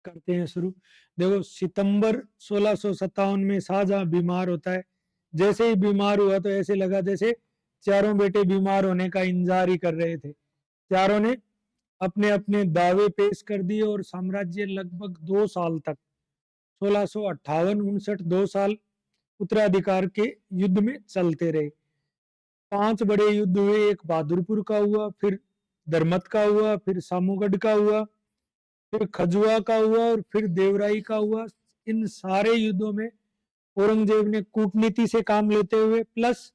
करते हैं शुरू। देखो, सितंबर 1657 में शाहजहां बीमार होता है। जैसे ही बीमार हुआ तो ऐसे लगा जैसे चारों बेटे बीमार होने का इंतजार ही कर रहे थे। चारों ने अपने अपने दावे पेश कर दिए और साम्राज्य लगभग 2 साल तक 1658-59 2 साल उत्तराधिकार के युद्ध में चलते रहे। 5 बड़े युद्ध हुए। एक बहादुरपुर का हुआ, फिर धर्मत का हुआ, फिर सामूगढ़ का हुआ, फिर खजुआ का हुआ और फिर देवराई का हुआ। इन सारे युद्धों में औरंगजेब ने कूटनीति से काम लेते हुए प्लस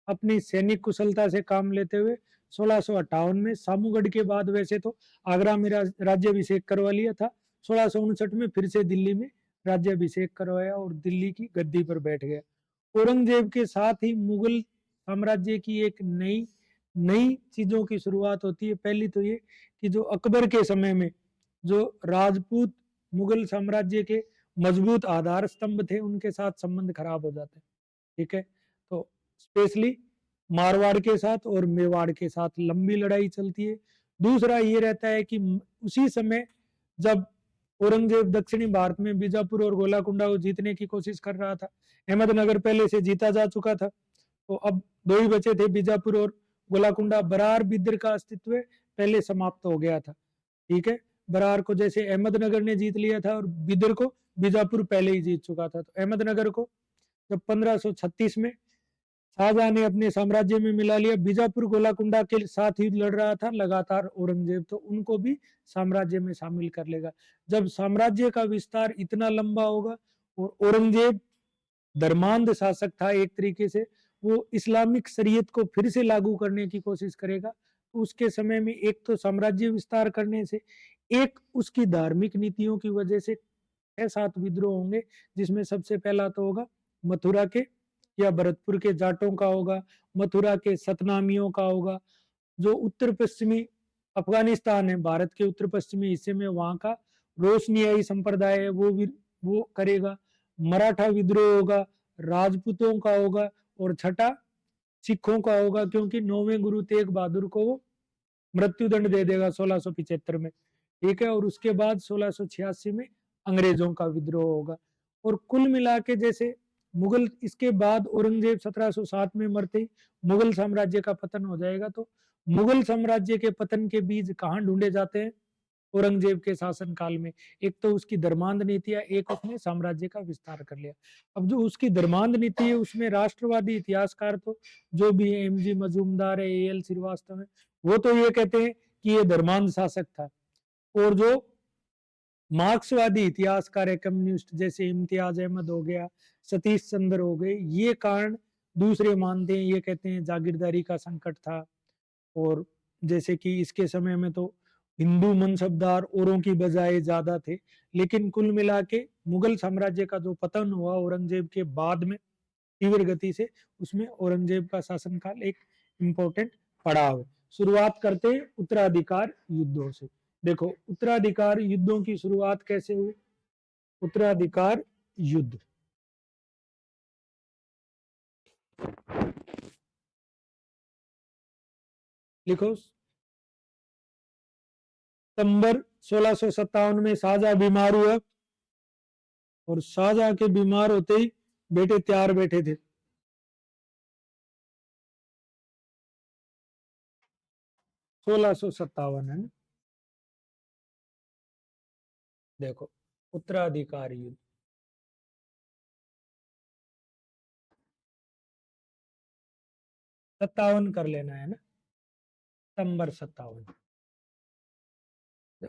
अपनी सैनिक कुशलता से काम लेते हुए 1658 में सामूगढ़ के बाद वैसे तो आगरा में राज्याभिषेक करवा लिया था। 1659 में फिर से दिल्ली में राज्याभिषेक करवाया और दिल्ली की गद्दी पर बैठ गया। औरंगजेब के साथ ही मुगल साम्राज्य की एक नई नई चीजों की शुरुआत होती है। पहली तो ये कि जो अकबर के समय में जो राजपूत मुगल साम्राज्य के मजबूत आधार स्तंभ थे उनके साथ संबंध खराब हो जाते हैं। ठीक है, तो स्पेशली मारवाड़ के साथ और मेवाड़ के साथ लंबी लड़ाई चलती है। दूसरा ये रहता है कि उसी समय जब औरंगजेब दक्षिणी भारत में बीजापुर और गोलाकुंडा को जीतने की कोशिश कर रहा था, अहमदनगर पहले से जीता जा चुका था, तो अब दो ही बचे थे, बीजापुर और गोलाकुंडा। बरार बिद्र का अस्तित्व पहले समाप्त हो गया था। ठीक है, बरार को जैसे अहमदनगर ने जीत लिया था और बिदर को बीजापुर पहले ही जीत चुका था। तो अहमदनगर को जब 1536 में शाहजहां ने अपने साम्राज्य में मिला लिया, बीजापुर गोलाकुंडा के साथ ही लड़ रहा था लगातार औरंगजेब, तो उनको भी साम्राज्य में शामिल कर लेगा। जब साम्राज्य का विस्तार इतना लंबा होगा और औरंगजेब धर्मांध शासक था एक तरीके से, वो इस्लामिक शरीयत को फिर से लागू करने की कोशिश करेगा। तो उसके समय में एक तो साम्राज्य विस्तार करने से, एक उसकी धार्मिक नीतियों की वजह से 6-7 विद्रोह होंगे, जिसमें सबसे पहला तो होगा मथुरा के या भरतपुर के जाटों का होगा, मथुरा के सतनामियों का होगा। जो उत्तर पश्चिमी अफगानिस्तान है, भारत के उत्तर पश्चिमी हिस्से में, वहां का रोशनियाई संप्रदाय है, वो करेगा। मराठा विद्रोह होगा, राजपूतों का होगा और छठा सिखों का होगा, क्योंकि 9वें गुरु तेग बहादुर को वो मृत्युदंड दे देगा 1675 में। ठीक है, और उसके बाद 1686 में अंग्रेजों का विद्रोह होगा। और कुल मिला के जैसे मुगल, इसके बाद औरंगजेब 1707 में मरते ही मुगल साम्राज्य का पतन हो जाएगा। तो मुगल साम्राज्य के पतन के बीज कहाँ ढूंढे जाते हैं? औरंगजेब के शासन काल में। एक तो उसकी धर्मांध नीतियां, एक उसने साम्राज्य का विस्तार कर लिया। अब जो उसकी धर्मांध नीति है उसमें राष्ट्रवादी इतिहासकार तो जो भी है, एम जी मजूमदार है, ए एल श्रीवास्तव है, वो तो ये कहते हैं कि ये धर्मांध शासक था। और जो मार्क्सवादी इतिहासकार है, कम्युनिस्ट, जैसे इम्तियाज अहमद हो गया, सतीश चंद्र हो गए, ये कारण दूसरे मानते हैं। ये कहते हैं जागीरदारी का संकट था, और जैसे कि इसके समय में तो हिंदू मनसबदार औरों की बजाय ज्यादा थे। लेकिन कुल मिला के मुगल साम्राज्य का जो पतन हुआ औरंगजेब के बाद में तीव्र गति से, उसमें औरंगजेब का शासनकाल एक इम्पोर्टेंट पड़ाव है। शुरुआत करते हैं उत्तराधिकार युद्धों से। देखो, उत्तराधिकार युद्धों की शुरुआत कैसे हुई? उत्तराधिकार युद्ध, लिखो। सितंबर 1657 में शाहजहां बीमार हुआ और शाहजहां के बीमार होते ही बेटे तैयार बैठे थे। 1657 है ना। देखो, उत्तराधिकार युद्ध 57 कर लेना है ना, सितंबर 57।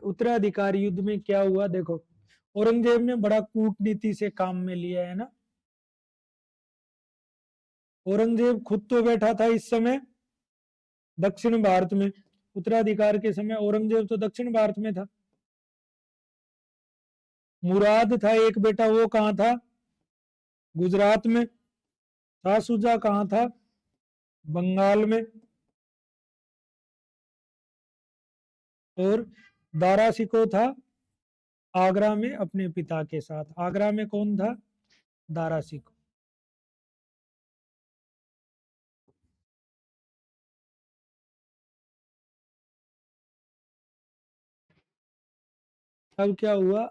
उत्तराधिकार युद्ध में क्या हुआ? देखो, औरंगजेब ने बड़ा कूटनीति से काम में लिया है ना। औरंगजेब खुद तो बैठा था इस समय दक्षिण भारत में। उत्तराधिकार के समय औरंगजेब तो दक्षिण भारत में था। मुराद था एक बेटा, वो कहाँ था? गुजरात में। शाह सुजा कहाँ था? बंगाल में। और दारा शिकोह था आगरा में अपने पिता के साथ। आगरा में कौन था? दारा शिकोह। अब क्या हुआ?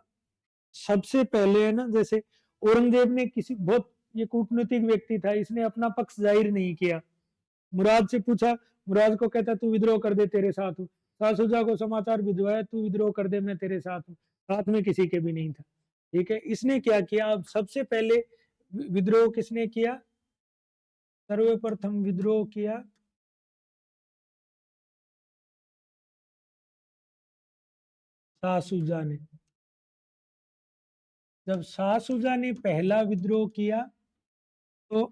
सबसे पहले है ना, जैसे औरंगजेब ने किसी बहुत, ये कूटनीतिक व्यक्ति था, इसने अपना पक्ष जाहिर नहीं किया। मुराद से पूछा, मुराद को कहता तू विद्रोह कर दे, तेरे साथ हूँ। शाह को समाचार भिजवाया, तू विद्रोह कर दे, मैं तेरे साथ हूँ। साथ में किसी के भी नहीं था। ठीक है, इसने क्या किया, अब सबसे पहले विद्रोह किसने किया, सर्वप्रथम विद्रोह किया शाह शुजा ने। जब शाह शुजा ने पहला विद्रोह किया तो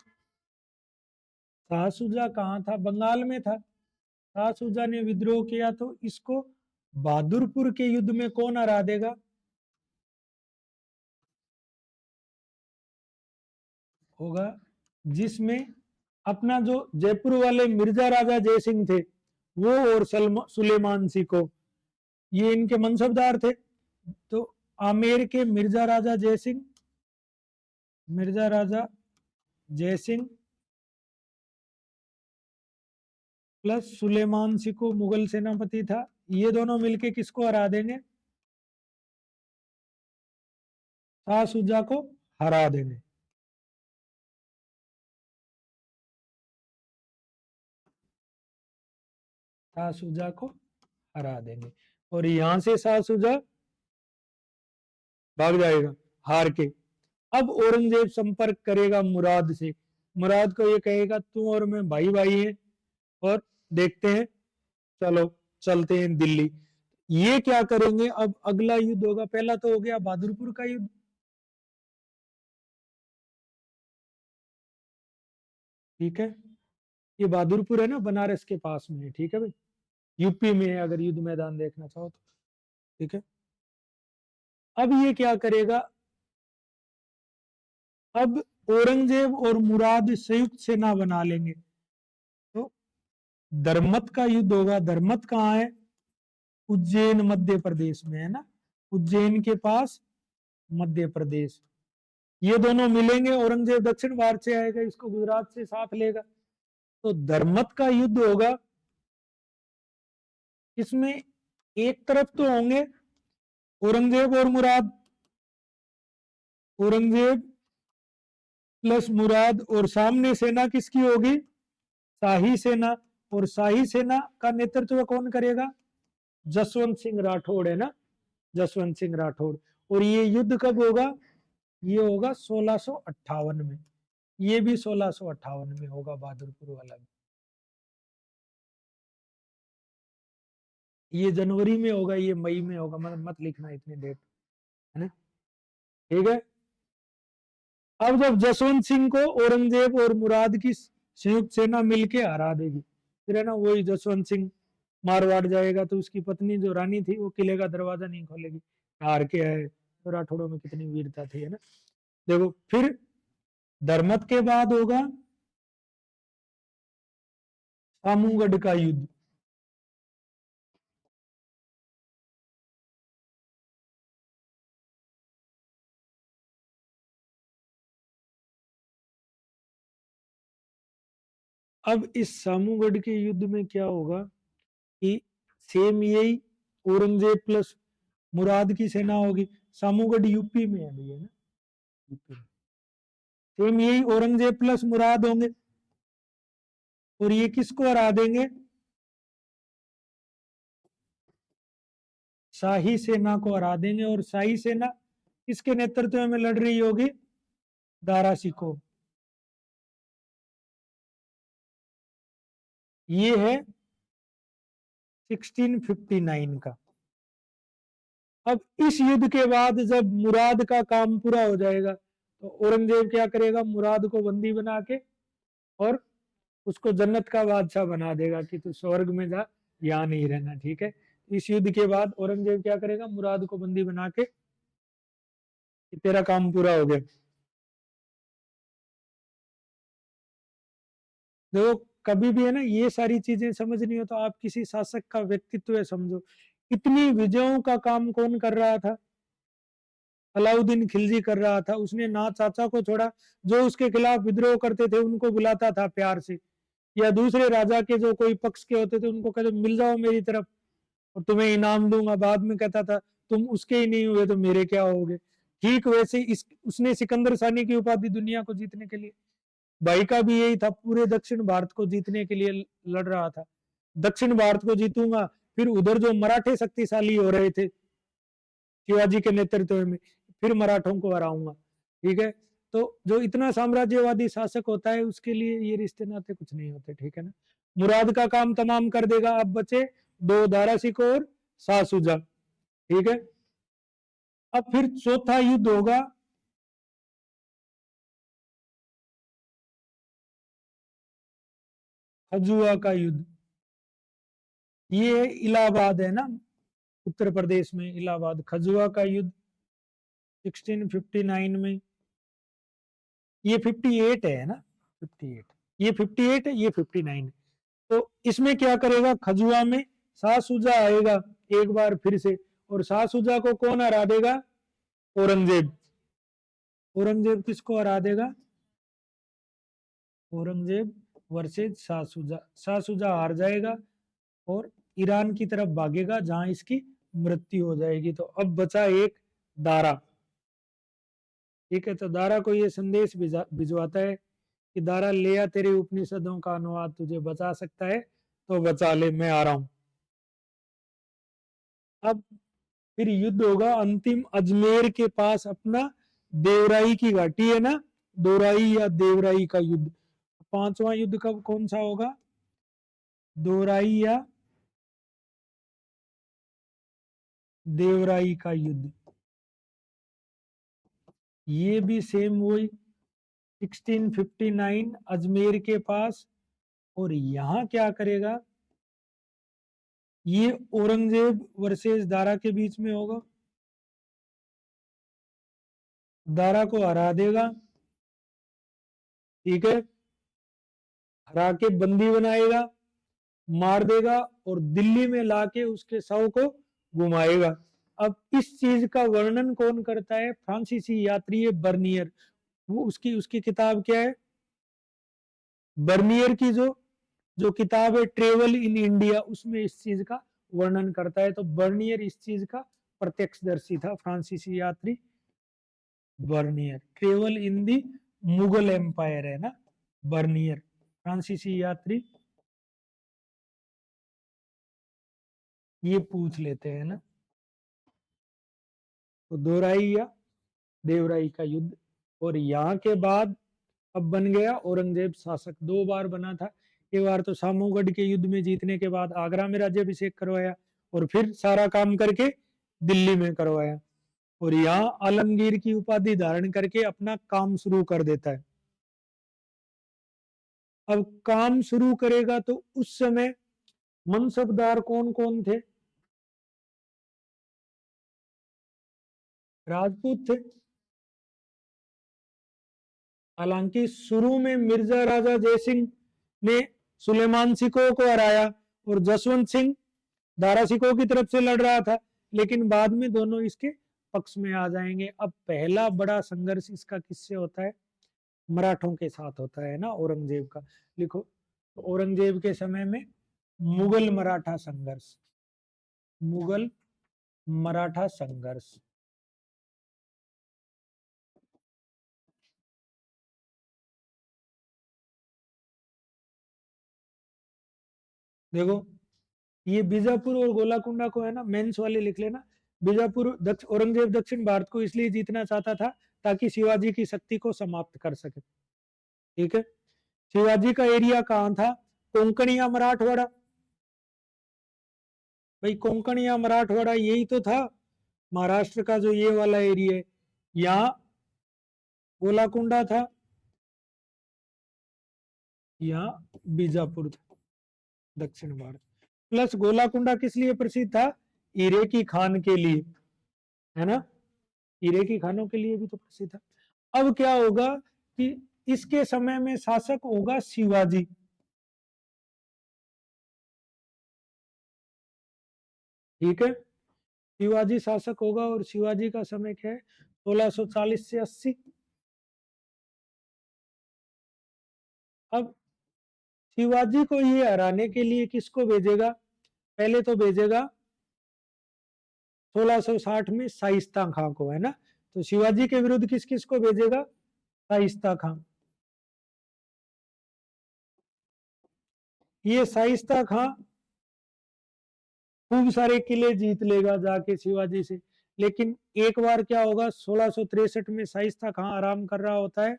शाह शुजा कहाँ था, बंगाल में था। शाह शुजा ने विद्रोह किया तो इसको बहादुरपुर के युद्ध में कौन हरा देगा, होगा जिसमें अपना जो जयपुर वाले मिर्जा राजा जयसिंह थे वो, और सुलेमान सिको, ये इनके मनसबदार थे। तो आमेर के मिर्जा राजा जयसिंह प्लस सुलेमान सिको मुगल सेनापति था, ये दोनों मिलके किसको हरा देंगे, शाह शुजा को हरा देंगे। शाह शुजा को हरा देंगे और यहां से शाह शुजा भाग जाएगा हार के। अब औरंगजेब संपर्क करेगा मुराद से, मुराद को ये कहेगा तू और मैं भाई भाई हैं और देखते हैं, चलो चलते हैं दिल्ली। ये क्या करेंगे, अब अगला युद्ध होगा, पहला तो हो गया बहादुरपुर का युद्ध। ठीक है, ये बहादुरपुर है ना, बनारस के पास में है। ठीक है भाई, यूपी में है, अगर युद्ध मैदान देखना चाहो तो। ठीक है, अब ये क्या करेगा, अब औरंगजेब और मुराद संयुक्त सेना बना लेंगे तो धर्मत का युद्ध होगा। धर्मत कहाँ है, उज्जैन मध्य प्रदेश में है ना, उज्जैन के पास मध्य प्रदेश। ये दोनों मिलेंगे, औरंगजेब दक्षिण भारत से आएगा, इसको गुजरात से साथ लेगा। तो धर्मत का युद्ध होगा, इसमें एक तरफ तो होंगे औरंगजेब और मुराद, औरंगजेब प्लस मुराद, और सामने सेना किसकी होगी, शाही सेना। और शाही सेना का नेतृत्व कौन करेगा, जसवंत सिंह राठौड़ है ना, जसवंत सिंह राठौड़। और ये युद्ध कब होगा, ये होगा 1658 में, ये भी 1658 में होगा बहादुरपुर वाला भी। ये जनवरी में होगा, ये मई में होगा, मत लिखना इतने डेट, है ना। ठीक है, अब जब जसवंत सिंह को औरंगजेब और मुराद की संयुक्त सेना मिलके हरा देगी, फिर है ना वही जसवंत सिंह मारवाड़ जाएगा तो उसकी पत्नी जो रानी थी वो किले का दरवाजा नहीं खोलेगी, हार के आए। तो राठौड़ों में कितनी वीरता थी, है ना। देखो, फिर धर्मत के बाद होगा सामूगढ़ का युद्ध। अब इस सामूगढ़ के युद्ध में क्या होगा कि सेम यही औरंगजेब प्लस मुराद की सेना होगी। सामूगढ़ यूपी में है भैया ना, यूपी में। सेम यही औरंगजेब प्लस मुराद होंगे और ये किसको हरा देंगे, शाही सेना को हरा देंगे। और शाही सेना किसके नेतृत्व में लड़ रही होगी, दारा सिकोह। ये है 1659 का। अब इस युद्ध के बाद जब मुराद का काम पूरा हो जाएगा तो औरंगजेब क्या करेगा, मुराद को बंदी बना के और उसको जन्नत का बादशाह बना देगा कि तू स्वर्ग में जा, यहाँ नहीं रहना। ठीक है, इस युद्ध के बाद औरंगजेब क्या करेगा, मुराद को बंदी बना के कि तेरा काम पूरा हो गया। देखो, कभी भी है ना, ये सारी चीजें समझनी हो तो आप किसी शासक का व्यक्तित्व समझो। इतनी विजयों का काम कौन कर रहा था, अलाउद्दीन खिलजी कर रहा था। उसने ना चाचा को छोड़ा, जो उसके खिलाफ विद्रोह करते थे उनको बुलाता था प्यार से, या दूसरे राजा के जो कोई पक्ष के होते थे उनको कहते मिल जाओ मेरी तरफ और तुम्हें इनाम दूंगा। बाद में कहता था तुम उसके ही नहीं हुए तो मेरे क्या होगे। ठीक वैसे उसने सिकंदर सानी की उपाधि दुनिया को जीतने के लिए, भाई का भी यही था, पूरे दक्षिण भारत को जीतने के लिए लड़ रहा था। दक्षिण भारत को जीतूंगा, फिर उधर जो मराठे शक्तिशाली हो रहे थे शिवाजी के नेतृत्व में, फिर मराठों को हराऊंगा। ठीक है, तो जो इतना साम्राज्यवादी शासक होता है उसके लिए ये रिश्ते नाते कुछ नहीं होते। ठीक है ना, मुराद का काम तमाम कर देगा। अब बचे 2 दारा सिकोह और शाह शुजा। ठीक है, अब फिर चौथा युद्ध होगा खजुआ का युद्ध। ये इलाहाबाद है ना, उत्तर प्रदेश में इलाहाबाद। खजुआ का युद्ध 1659 में, ये 58 है ना, 58, ये 58 है, ये 59 है। तो इसमें क्या करेगा, खजुआ में शाह शुजा आएगा एक बार फिर से, और शाह शुजा को कौन हरा देगा, औरंगजेब। औरंगजेब किसको हरा देगा, औरंगजेब वर्सेज शाह शुजा। शाह शुजा हार जाएगा और ईरान की तरफ भागेगा जहां इसकी मृत्यु हो जाएगी। तो अब बचा एक दारा। ठीक है, तो दारा को ये संदेश भिजवाता है कि दारा ले आ, तेरे उपनिषदों का अनुवाद तुझे बचा सकता है तो बचा ले, मैं आ रहा हूं। अब फिर युद्ध होगा अंतिम, अजमेर के पास अपना देवराई की घाटी है ना, दोराई या देवराई का युद्ध। 5वां युद्ध कब कौन सा होगा, दोराई या देवराई का युद्ध। ये भी सेम वही 1659 अजमेर के पास। और यहां क्या करेगा, ये औरंगजेब वर्सेस दारा के बीच में होगा। दारा को हरा देगा, ठीक है, हरा के बंदी बनाएगा, मार देगा और दिल्ली में लाके उसके शव को घुमाएगा। अब इस चीज का वर्णन कौन करता है, फ्रांसीसी यात्री है बर्नियर। वो उसकी उसकी किताब क्या है, बर्नियर की जो जो किताब है ट्रेवल इन इंडिया, उसमें इस चीज का वर्णन करता है। तो बर्नियर इस चीज का प्रत्यक्षदर्शी था, फ्रांसीसी यात्री Bernier. Travel in the Mughal empire है ना, बर्नियर फ्रांसीसी यात्री। ये पूछ लेते हैं ना, तो दोराई या देवराई का युद्ध। और यहाँ के बाद अब बन गया औरंगजेब शासक। 2 बार बना था, एक बार तो सामूगढ़ के युद्ध में जीतने के बाद आगरा में राज्याभिषेक करवाया, और फिर सारा काम करके दिल्ली में करवाया, और यहाँ आलमगीर की उपाधि धारण करके अपना काम शुरू कर देता है। अब काम शुरू करेगा तो उस समय मनसबदार कौन कौन थे, राजपूत थे। हालांकि शुरू में मिर्जा राजा जयसिंह ने सुलेमान सिकोह को हराया और जसवंत सिंह दारा सिकोह की तरफ से लड़ रहा था, लेकिन बाद में दोनों इसके पक्ष में आ जाएंगे। अब पहला बड़ा संघर्ष इसका किससे होता है, मराठों के साथ होता है ना, औरंगजेब का। लिखो, तो औरंगजेब के समय में मुगल मराठा संघर्ष, मुगल मराठा संघर्ष। देखो, ये बीजापुर और गोलाकुंडा को है ना, मेंस वाले लिख लेना। बीजापुर औरंगजेब दक्षिण भारत को इसलिए जीतना चाहता था ताकि शिवाजी की शक्ति को समाप्त कर सके। ठीक है, शिवाजी का एरिया कहां था, कोंकण या मराठवाड़ा। भाई कोंकण या मराठवाड़ा यही तो था, महाराष्ट्र का जो ये वाला एरिया है। यहाँ गोलाकुंडा था, यहाँ बीजापुर था, दक्षिण भारत। प्लस गोलाकुंडा किस लिए प्रसिद्ध था, हीरे की खान के लिए, है ना, हीरे की खानों के लिए भी तो प्रसिद्ध था। अब क्या होगा कि इसके समय में शासक होगा शिवाजी। ठीक है, शिवाजी शासक होगा, और शिवाजी का समय क्या है, 1640 से 80। अब शिवाजी को ये हराने के लिए किसको भेजेगा, पहले तो भेजेगा 1660 में शाइस्ता खां को, है ना। तो शिवाजी के विरुद्ध किस किस को भेजेगा? शाइस्ता खां। ये शाइस्ता खां खूब सारे किले जीत लेगा जाके शिवाजी से, लेकिन एक बार क्या होगा, 1663 में शाइस्ता खां आराम कर रहा होता है,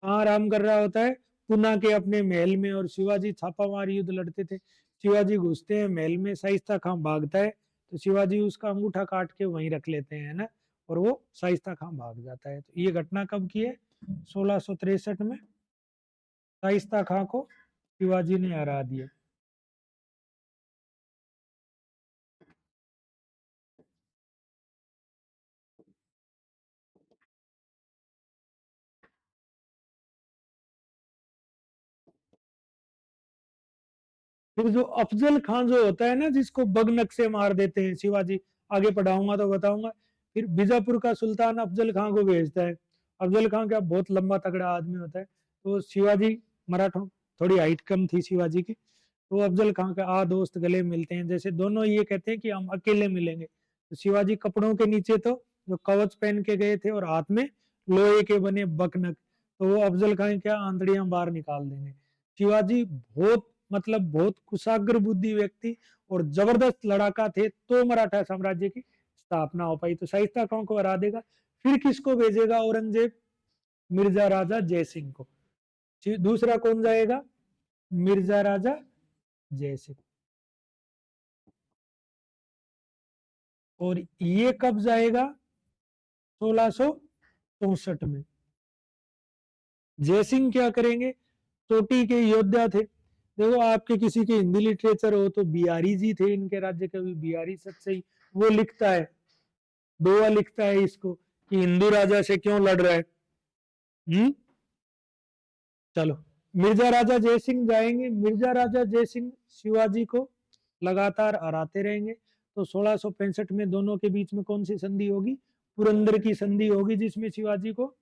आराम कर रहा होता है पुणे के अपने महल में, और शिवाजी छापामार युद्ध लड़ते थे। शिवाजी घुसते हैं महल में, शाइस्ता खां भागता है, तो शिवाजी उसका अंगूठा काट के वहीं रख लेते हैं ना, और वो शाइस्ता खां भाग जाता है। तो ये घटना कब की है? 1663 में शाइस्ता खां को शिवाजी ने हरा दिया। फिर जो अफजल खान जो होता है ना, जिसको बगनक से मार देते हैं शिवाजी, आगे पढ़ाऊंगा तो बताऊंगा। फिर बीजापुर का सुल्तान अफजल खान को भेजता है। अफजल खान क्या बहुत लंबा तगड़ा आदमी होता है, तो शिवाजी मराठों, थोड़ी हाइट कम थी शिवाजी की, तो अफजल खान का दोस्त गले मिलते हैं, जैसे दोनों ये कहते हैं कि हम अकेले मिलेंगे, तो शिवाजी कपड़ों के नीचे तो जो कवच पहन के गए थे और हाथ में लोहे के बने बकनक, तो वो अफजल खान क्या आंतड़ियां बाहर निकाल देंगे। शिवाजी बहुत मतलब बहुत कुशाग्र बुद्धि व्यक्ति और जबरदस्त लड़ाका थे, तो मराठा साम्राज्य की स्थापना हो पाई। तो शाइस्ता खां को हरा देगा। फिर किसको भेजेगा औरंगजेब? मिर्जा राजा जयसिंह को। दूसरा कौन जाएगा? मिर्जा राजा जयसिंह। और ये कब जाएगा? 1664 में। जयसिंह क्या करेंगे? चोटी के योद्धा थे। देखो, आपके किसी के हिंदी लिटरेचर हो तो बिहारी जी थे इनके राज्य कवि, बिहारी सतसई, वो लिखता है, दोहा लिखता है इसको कि हिंदू राजा से क्यों लड़ रहा है। चलो, मिर्जा राजा जयसिंह जाएंगे। मिर्जा राजा जयसिंह शिवाजी को लगातार हराते रहेंगे। तो 1665 में दोनों के बीच में कौन सी संधि होगी? पुरंदर की संधि होगी, जिसमें शिवाजी को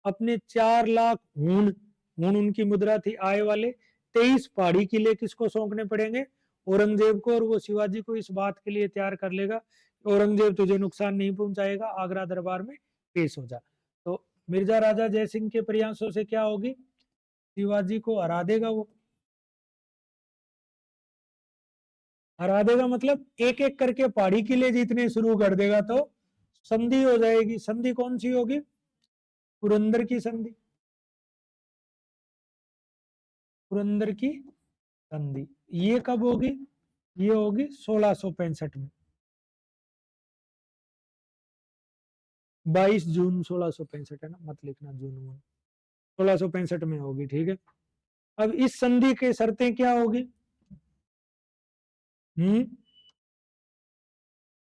अपने 4 लाख हूण, हूण उनकी मुद्रा थी, आय वाले 23 पहाड़ी किले किसको सौंपने पड़ेंगे? औरंगजेब को। और वो शिवाजी को इस बात के लिए तैयार कर लेगा, औरंगजेब तुझे नुकसान नहीं पहुंचाएगा, आगरा दरबार में पेश हो जा। तो मिर्जा राजा जयसिंह के प्रयासों से क्या होगी? शिवाजी को हरा देगा वो। हरा देगा मतलब एक एक करके पहाड़ी किले जीतने शुरू कर देगा, तो संधि हो जाएगी। संधि कौन सी होगी? पुरंदर की संधि। पुरंदर की संधि ये कब होगी? ये होगी 1665 में, 22 जून 1665 है ना, मत लिखना जून में, 1665 में होगी। ठीक है, अब इस संधि की शर्तें क्या होगी?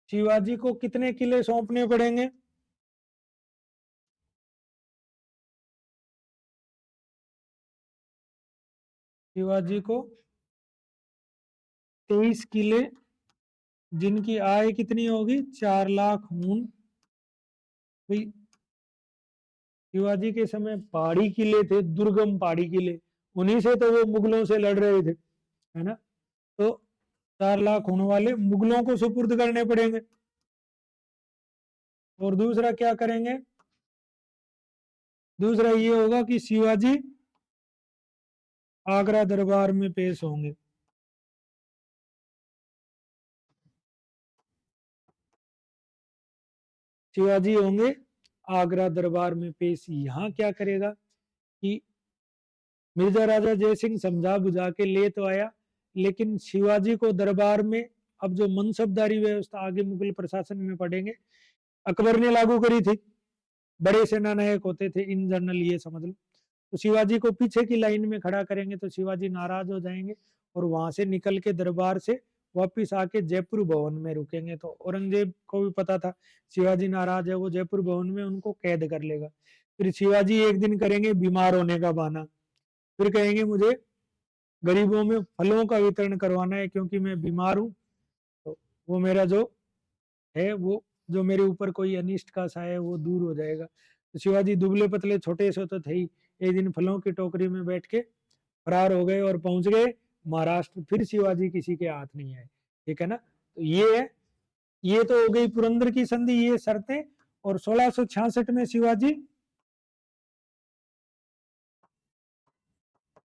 शिवाजी को कितने किले सौंपने पड़ेंगे? शिवाजी को 23 किले, जिनकी आय कितनी होगी? 4 लाख हून। शिवाजी के समय पहाड़ी किले थे, दुर्गम पहाड़ी किले, उन्हीं से तो वो मुगलों से लड़ रहे थे, है ना। तो 4 लाख होने वाले मुगलों को सुपुर्द करने पड़ेंगे। और दूसरा क्या करेंगे? दूसरा ये होगा कि शिवाजी आगरा दरबार में पेश होंगे। शिवाजी होंगे आगरा दरबार में पेश। यहां क्या करेगा कि मिर्जा राजा जयसिंह समझा बुझा के ले तो आया, लेकिन शिवाजी को दरबार में, अब जो मनसबदारी व्यवस्था आगे मुगल प्रशासन में पढ़ेंगे, अकबर ने लागू करी थी। बड़े सेना नायक होते थे इन जनरल, ये समझ लो। तो शिवाजी को पीछे की लाइन में खड़ा करेंगे तो शिवाजी नाराज हो जाएंगे, और वहां से निकल के दरबार से वापिस आके जयपुर भवन में रुकेंगे। तो औरंगजेब को भी पता था शिवाजी नाराज है, वो जयपुर भवन में उनको कैद कर लेगा। फिर शिवाजी एक दिन करेंगे बीमार होने का बहाना, फिर कहेंगे मुझे गरीबों में फलों का वितरण करवाना है क्योंकि मैं बीमार हूँ, तो वो मेरा जो है, वो जो मेरे ऊपर कोई अनिष्ट का साया है वो दूर हो जाएगा। तो शिवाजी दुबले पतले छोटे से तो थे ही, एक दिन फलों की टोकरी में बैठ के फरार हो गए और पहुंच गए महाराष्ट्र। फिर शिवाजी किसी के हाथ नहीं आए। ठीक है ना। तो ये है, ये तो हो गई पुरंदर की संधि, ये शर्तें। और 1666 में शिवाजी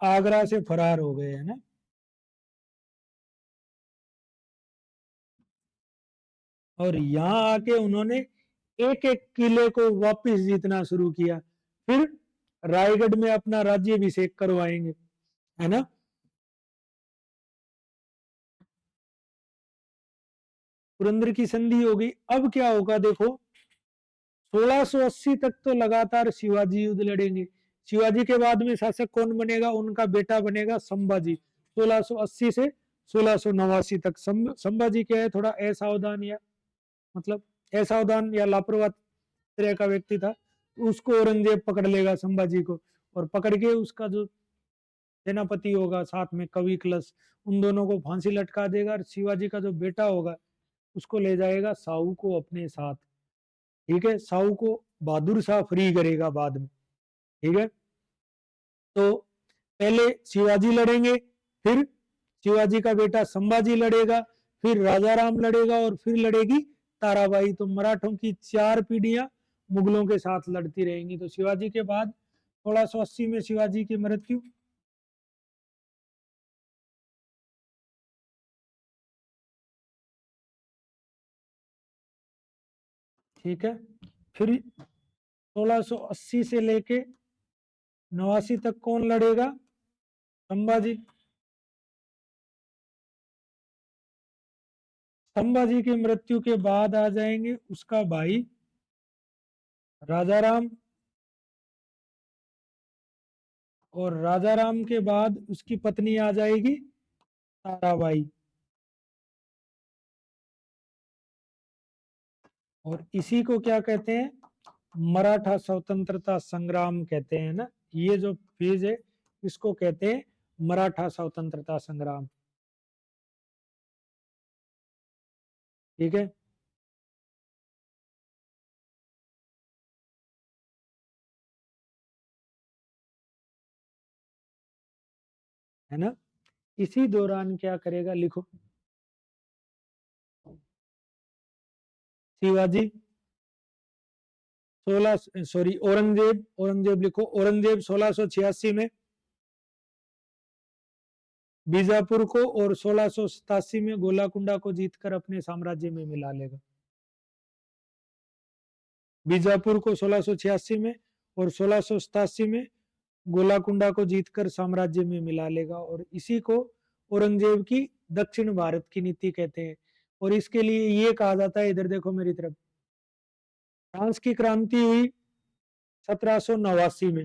आगरा से फरार हो गए, है ना। और यहाँ आके उन्होंने एक एक किले को वापस जीतना शुरू किया, फिर रायगढ़ में अपना राज्याभिषेक करवाएंगे, है ना। पुरंदर की संधि हो गई। अब क्या होगा देखो, 1680 तक तो लगातार शिवाजी युद्ध लड़ेंगे। शिवाजी के बाद में शासक कौन बनेगा, उनका बेटा बनेगा संभाजी। 1680 से 1689 तक। संभाजी क्या है, थोड़ा असावधान या मतलब असावधान या लापरवाह तरह का व्यक्ति था। उसको औरंगजेब पकड़ लेगा संभाजी को, और पकड़ के उसका जो सेनापति होगा साथ में कवि कलश, उन दोनों को फांसी लटका देगा। और शिवाजी का जो बेटा होगा उसको ले जाएगा साहू को अपने साथ, ठीक है। साहू को बहादुर शाह फ्री करेगा बाद में, ठीक है। तो पहले शिवाजी लड़ेंगे, फिर शिवाजी का बेटा संभाजी लड़ेगा, फिर राजा राम लड़ेगा, और फिर लड़ेगी ताराबाई। तो मराठों की 4 पीढ़ियां मुगलों के साथ लड़ती रहेंगी। तो शिवाजी के बाद 1680 में शिवाजी की मृत्यु, ठीक है। फिर 1680 से लेके 89 तक कौन लड़ेगा, संभाजी। संभाजी की मृत्यु के बाद आ जाएंगे उसका भाई राजा राम, और राजा राम के बाद उसकी पत्नी आ जाएगी ताराबाई। और इसी को क्या कहते हैं, मराठा स्वतंत्रता संग्राम कहते हैं ना। ये जो फेज है इसको कहते हैं मराठा स्वतंत्रता संग्राम, ठीक है ना। इसी दौरान क्या करेगा, लिखो, शिवाजी औरंगजेब लिखो। औरंगजेब 1686 में बीजापुर को, और 1687 में गोलाकुंडा को जीतकर अपने साम्राज्य में मिला लेगा। बीजापुर को 1686 में, और 1687 में गोलाकुंडा को जीतकर साम्राज्य में मिला लेगा। और इसी को औरंगजेब की दक्षिण भारत की नीति कहते हैं। और इसके लिए ये कहा जाता है, इधर देखो मेरी तरफ, फ्रांस की क्रांति हुई 1789 में।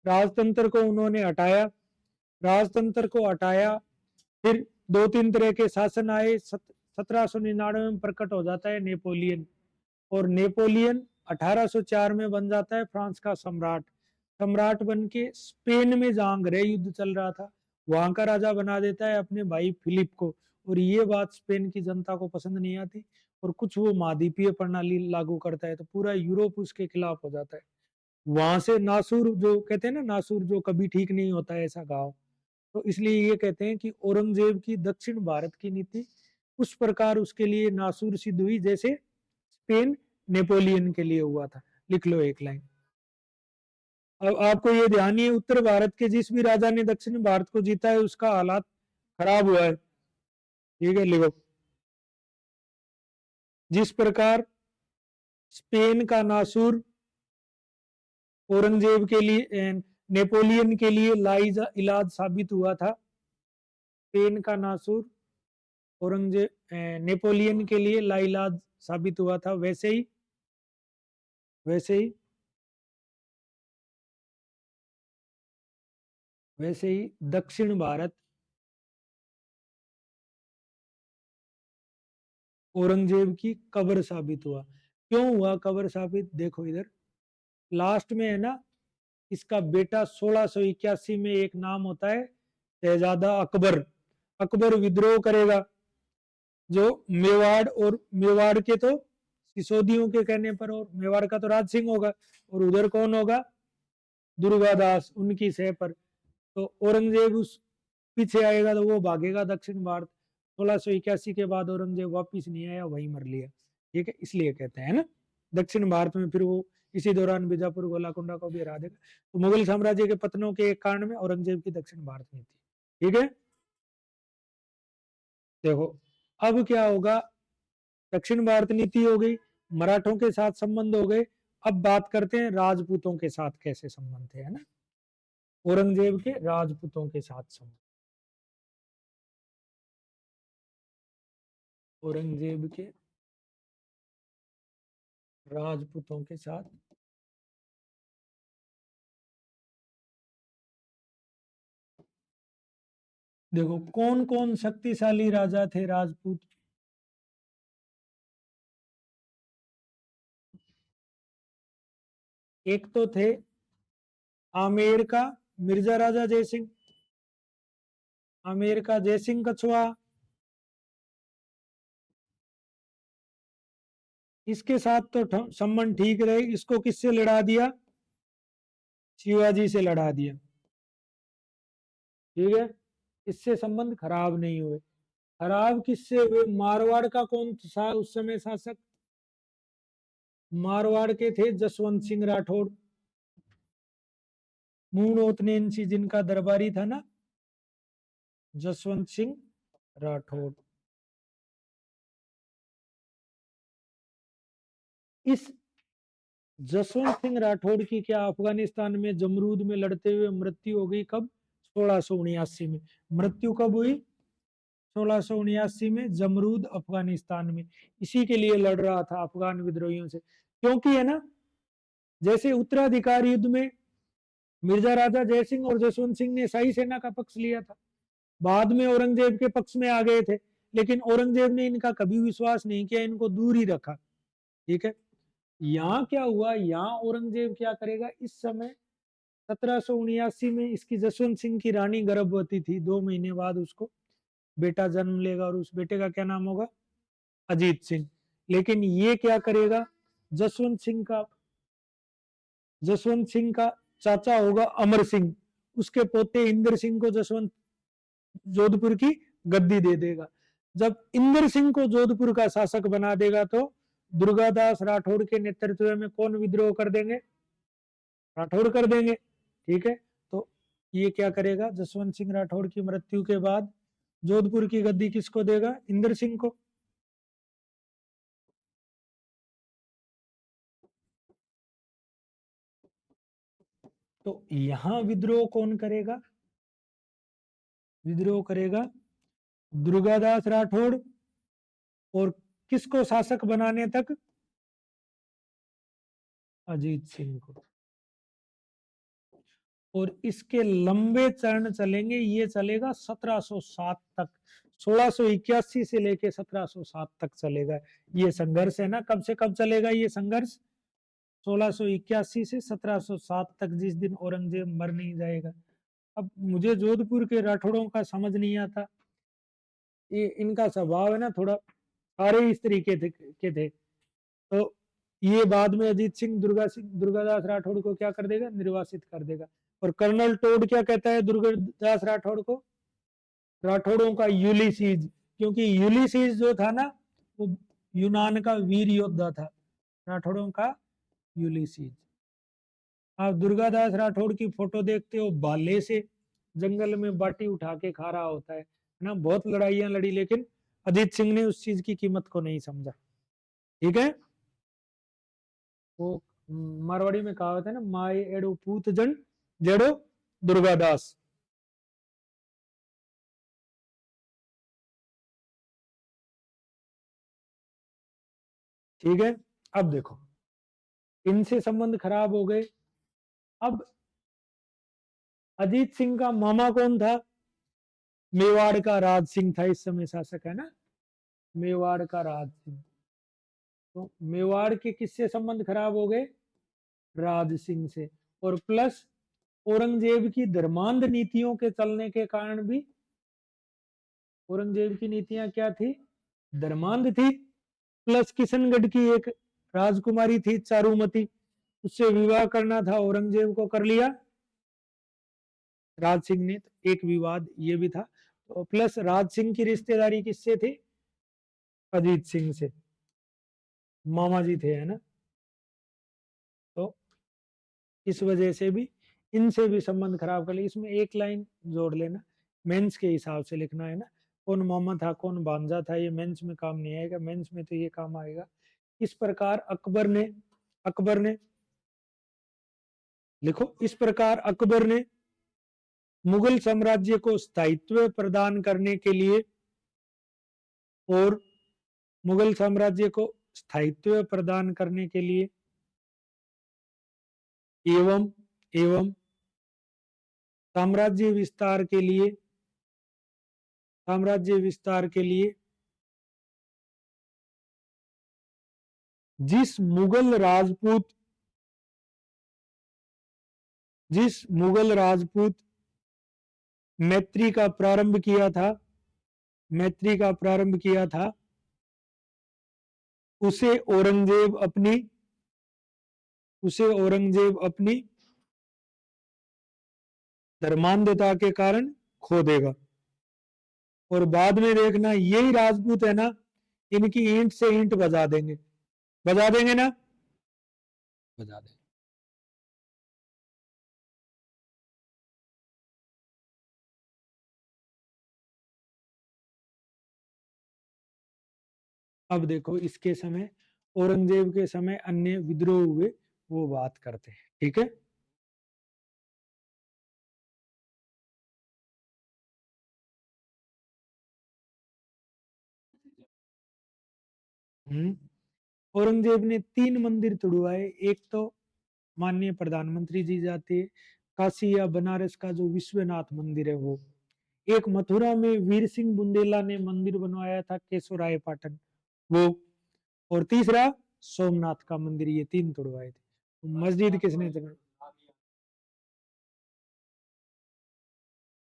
राजतंत्र को उन्होंने हटाया, राजतंत्र को हटाया, फिर 2-3 तरह के शासन आए। 1799 में प्रकट हो जाता है नेपोलियन, और नेपोलियन 1804 में बन जाता है फ्रांस का सम्राट। सम्राट बन के स्पेन में जहां गृह युद्ध चल रहा था वहां का राजा बना देता है अपने भाई फिलिप को। और ये बात स्पेन की जनता को पसंद नहीं आती, और कुछ वो महाद्वीपीय प्रणाली लागू करता है, तो पूरा यूरोप उसके खिलाफ हो जाता है। वहां से नासूर, जो कहते हैं ना, नासूर जो कभी ठीक नहीं होता है ऐसा गाँव। तो इसलिए ये कहते हैं कि औरंगजेब की दक्षिण भारत की नीति उस प्रकार उसके लिए नासूर सिद्ध हुई जैसे स्पेन नेपोलियन के लिए हुआ था। लिख लो एक लाइन। अब आपको ये ध्यान है, उत्तर भारत के जिस भी राजा ने दक्षिण भारत को जीता है उसका हालात खराब हुआ है, ठीक है। लिखो, जिस प्रकार स्पेन का नासूर औरंगजेब के लिए, नेपोलियन के लिए इलाज साबित हुआ था, स्पेन का नासूर औरंगजेब नेपोलियन के लिए लाइलाज साबित हुआ था, वैसे ही दक्षिण भारत औरंगजेब की कब्र साबित हुआ। क्यों हुआ कब्र साबित, देखो इधर लास्ट में है ना, इसका बेटा 1681 में एक नाम होता है शहजादा अकबर। अकबर विद्रोह करेगा, जो मेवाड़ के तो सिसोदियों के कहने पर, और मेवाड़ का तो राज सिंह होगा, और उधर कौन होगा, दुर्गादास उनकी सह पर। तो औरंगजेब उस पीछे आएगा तो वो भागेगा दक्षिण भारत। 1681 के बाद औरंगजेब वापिस नहीं आया, वहीं मर लिया, ठीक है। इसलिए कहते हैं ना। दक्षिण भारत में फिर वो इसी दौरान बीजापुर गोलाकुंडा को भी हरा देगा। तो मुगल साम्राज्य के पतनों के एक कारण में औरंगजेब की दक्षिण भारत नीति। ठीक है, देखो अब क्या होगा, दक्षिण भारत नीति हो गई, मराठों के साथ संबंध हो गए। अब बात करते हैं राजपूतों के साथ कैसे संबंध थे, है ना, औरंगजेब के राजपूतों के साथ संबंध। औरंगजेब के राजपूतों के साथ देखो कौन कौन शक्तिशाली राजा थे राजपूत। एक तो थे आमेर का मिर्जा राजा जयसिंह, आमेर का जयसिंह कछुआ, इसके साथ तो संबंध ठीक रहे, इसको किससे लड़ा दिया, शिवाजी से लड़ा दिया। ठीक है, इससे संबंध खराब नहीं हुए। खराब किससे हुए, मारवाड़ का कौन था उस समय शासक, मारवाड़ के थे जसवंत सिंह राठौड़, मूणोतनेंसी जिनका दरबारी था ना, जसवंत सिंह राठौड़। इस जसवंत सिंह राठौड़ की क्या अफगानिस्तान में जमरूद में लड़ते हुए मृत्यु हो गई, कब, 1679 में। मृत्यु कब हुई, 1679 में, जमरूद अफगानिस्तान में। इसी के लिए लड़ रहा था अफगान विद्रोहियों से, क्योंकि है ना, जैसे उत्तराधिकार युद्ध में मिर्जा राजा जयसिंह और जसवंत सिंह ने शाही सेना का पक्ष लिया था, बाद में औरंगजेब के पक्ष में आ गए थे, लेकिन औरंगजेब ने इनका कभी विश्वास नहीं किया, इनको दूर ही रखा। ठीक है, यहाँ क्या हुआ, यहाँ औरंगजेब क्या करेगा, इस समय 1779 में इसकी जसवंत सिंह की रानी गर्भवती थी, 2 महीने बाद उसको बेटा जन्म लेगा और उस बेटे का क्या नाम होगा, अजीत सिंह। लेकिन ये क्या करेगा, जसवंत सिंह का चाचा होगा अमर सिंह, उसके पोते इंद्र सिंह को जसवंत जोधपुर की गद्दी दे देगा। जब इंद्र सिंह को जोधपुर का शासक बना देगा तो दुर्गादास राठौड़ के नेतृत्व में कौन विद्रोह कर देंगे, राठौड़ कर देंगे। ठीक है, तो ये क्या करेगा, जसवंत सिंह राठौड़ की मृत्यु के बाद जोधपुर की गद्दी किसको देगा, इंद्र सिंह को। तो यहां विद्रोह कौन करेगा, विद्रोह करेगा दुर्गादास राठौड़, और किसको शासक बनाने तक, अजीत सिंह को। और इसके लंबे चरण चलेंगे, ये चलेगा 1707 तक, 1681 से लेके 1707 तक चलेगा ये संघर्ष, है ना। कब से कब चलेगा ये संघर्ष, 1681 से 1707 तक, जिस दिन औरंगजेब मर नहीं जाएगा। अब मुझे जोधपुर के राठौड़ों का समझ नहीं आता, ये इनका स्वभाव है ना थोड़ा, सारे इस तरीके के थे। तो ये बाद में अजीत सिंह दुर्गादास राठौड़ को क्या कर देगा, निर्वासित कर देगा। और कर्नल टोड क्या कहता है दुर्गादास राठौड़ को, राठौड़ों का यूलिसीज, क्योंकि यूलिसीज जो था ना वो यूनान का वीर योद्धा था, राठौड़ों का यूलिसीज। आप दुर्गादास राठौड़ की फोटो देखते हो, भाले से जंगल में बाटी उठा के खा रहा होता है ना, बहुत लड़ाइयां लड़ी, लेकिन अजीत सिंह ने उस चीज की कीमत को नहीं समझा। ठीक है, वो मारवाड़ी में कहावत है ना, माए एडो पूत जन जेडो दुर्गादास। ठीक है, अब देखो इनसे संबंध खराब हो गए। अब अजीत सिंह का मामा कौन था, मेवाड़ का राज सिंह था, इस समय शासक, है ना, मेवाड़ का राज सिंह। तो मेवाड़ के किससे संबंध खराब हो गए, राज सिंह से। और प्लस औरंगजेब की धर्मांध नीतियों के चलने के कारण भी, औरंगजेब की नीतियां क्या थी, धर्मांध थी। प्लस किशनगढ़ की एक राजकुमारी थी चारुमती, उससे विवाह करना था, औरंगजेब को कर लिया राज सिंह ने, तो एक विवाद ये भी था। तो प्लस राज सिंह की रिश्तेदारी किससे थी, अजीत सिंह से, मामा जी थे, है ना। तो इस वजह से भी इनसे भी संबंध खराब कर ले। इसमें एक लाइन जोड़ लेना, मेंस के हिसाब से लिखना है ना, कौन मामा था कौन भांजा था, ये मेंस में काम नहीं आएगा, मेंस में तो ये काम आएगा। इस प्रकार अकबर ने लिखो, इस प्रकार अकबर ने मुगल साम्राज्य को स्थायित्व प्रदान करने के लिए और मुगल साम्राज्य को स्थायित्व प्रदान करने के लिए एवं एवं साम्राज्य विस्तार के लिए जिस मुगल राजपूत मैत्री का प्रारंभ किया था उसे औरंगजेब अपनी धर्मांधता के कारण खो देगा। और बाद में देखना, यही राजपूत है ना, इनकी ईंट से ईंट बजा देंगे ना, बजा देंगे। अब देखो, इसके समय औरंगजेब के समय अन्य विद्रोह हुए, वो बात करते हैं, ठीक है। औरंगजेब ने 3 मंदिर तुड़वाए। एक तो माननीय प्रधानमंत्री जी जाते हैं, काशी या बनारस का जो विश्वनाथ मंदिर है वो। एक मथुरा में वीर सिंह बुंदेला ने मंदिर बनवाया था, केशवराय पाटन, वो। और तीसरा सोमनाथ का मंदिर, ये 3 तुड़वाए थे। मस्जिद किसने तुड़वाई?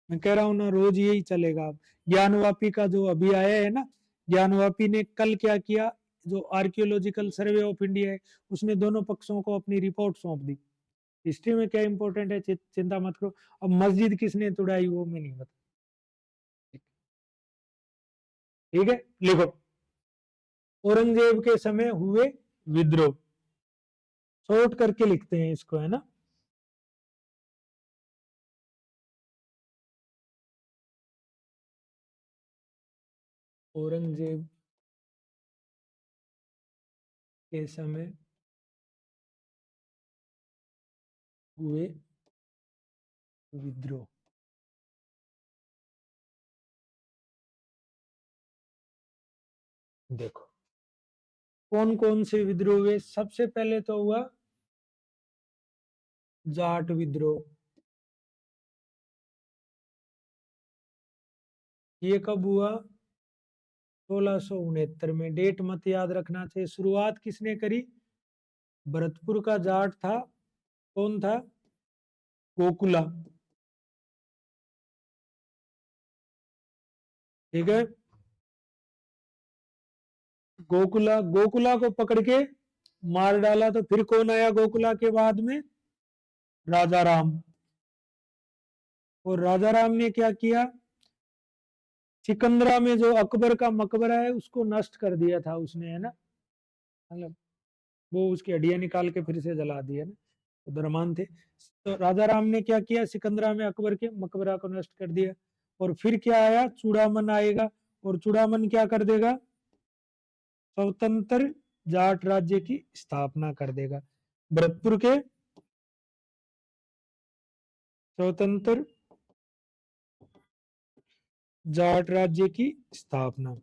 मैं कह रहा हूं ना, रोज यही चलेगा। ज्ञानवापी का जो अभी आया है ना, ज्ञानवापी ने कल क्या किया, जो आर्कियोलॉजिकल सर्वे ऑफ इंडिया है, उसने दोनों पक्षों को अपनी रिपोर्ट सौंप दी। हिस्ट्री में क्या इंपॉर्टेंट है, चिंता मत करो। अब मस्जिद किसने तुड़ाई वो मैं नहीं बता, ठीक है। लिखो, औरंगजेब के समय हुए विद्रोह, शॉर्ट करके लिखते हैं इसको, है ना। औरंगजेब के समय हुए विद्रोह। देखो, कौन कौन से विद्रोह हुए। सबसे पहले तो हुआ जाट विद्रोह। ये कब हुआ? 1669 में। डेट मत याद रखना चाहिए। शुरुआत किसने करी? भरतपुर का जाट था, कौन था? गोकुला, ठीक है। गोकुला को पकड़ के मार डाला। तो फिर कौन आया गोकुला के बाद में? राजा राम। और राजा राम ने क्या किया? सिकंदरा में जो अकबर का मकबरा है उसको नष्ट कर दिया था उसने, है ना। मतलब वो उसकी हड्डियां निकाल के फिर से जला दिया ना, तो धर्मान थे। तो राजा राम ने क्या किया? सिकंदरा में अकबर के मकबरा को नष्ट कर दिया। और फिर क्या आया? चूड़ामन आएगा। और चूड़ामन क्या कर देगा? स्वतंत्र जाट राज्य की स्थापना कर देगा। भरतपुर के स्वतंत्र जाट राज्य की स्थापना,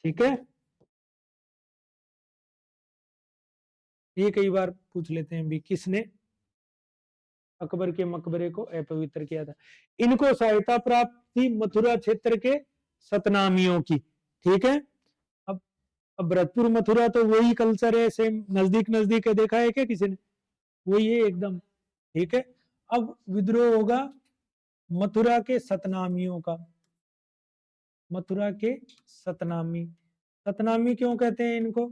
ठीक है। ये कई बार पूछ लेते हैं भी, किसने अकबर के मकबरे को अपवित्र किया था। इनको सहायता प्राप्त थी मथुरा क्षेत्र के सतनामियों की, ठीक है। अब अब भरतपुर मथुरा तो वही कल्चर है, सेम नजदीक नजदीक है, देखा है क्या किसी ने? वही है एकदम, ठीक है। अब विद्रोह होगा मथुरा के सतनामियों का। मथुरा के सतनामी, सतनामी क्यों कहते हैं इनको?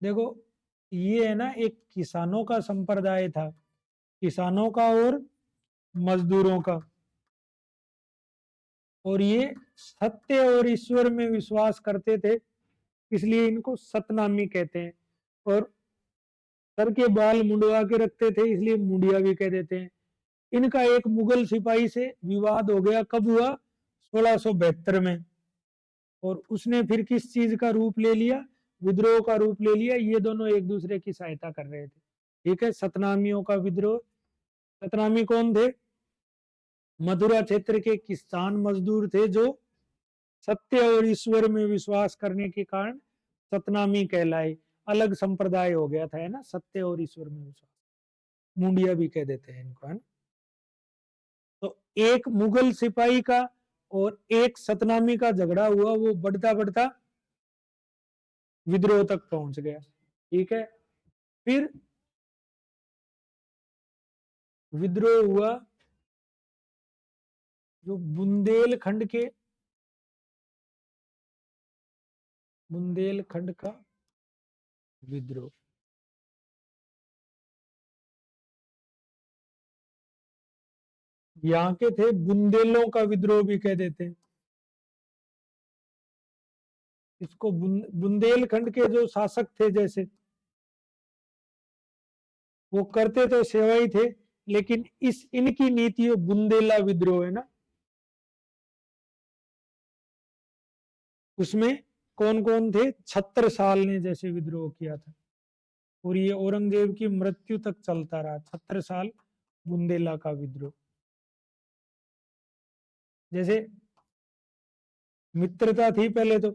देखो, ये है ना, एक किसानों का संप्रदाय था, किसानों का और मजदूरों का। और ये सत्य और ईश्वर में विश्वास करते थे। इसलिए इनको सतनामी कहते हैं। और सर के बाल मुंडवा के रखते थे, इसलिए मुंडिया भी कह देते हैं। इनका एक मुगल सिपाही से विवाद हो गया, कब हुआ? 1672 में। और उसने फिर किस चीज का रूप ले लिया? विद्रोह का रूप ले लिया। ये दोनों एक दूसरे की सहायता कर रहे थे। ठीक है, सतनामियों का विद्रोह। सतनामी कौन थे? मथुरा क्षेत्र के किसान मजदूर थे, जो सत्य और ईश्वर में विश्वास करने के कारण सतनामी कहलाए। अलग संप्रदाय हो गया था, है ना, सत्य और ईश्वर में विश्वास। मुंडिया भी कह देते हैं इनको, है ना। तो एक मुगल सिपाही का और एक सतनामी का झगड़ा हुआ, वो बढ़ता बढ़ता विद्रोह तक पहुंच गया। ठीक है, फिर विद्रोह हुआ जो बुंदेलखंड का विद्रोह। यहाँ के थे बुंदेलों का विद्रोह भी कह देते हैं इसको। बुंदेलखंड के जो शासक थे, जैसे वो करते तो सेवा ही थे, लेकिन इनकी नीति बुंदेला विद्रोह है ना, उसमें कौन कौन थे? छत्रसाल ने जैसे विद्रोह किया था, और ये औरंगजेब की मृत्यु तक चलता रहा। छत्रसाल बुंदेला का विद्रोह। जैसे मित्रता थी पहले तो,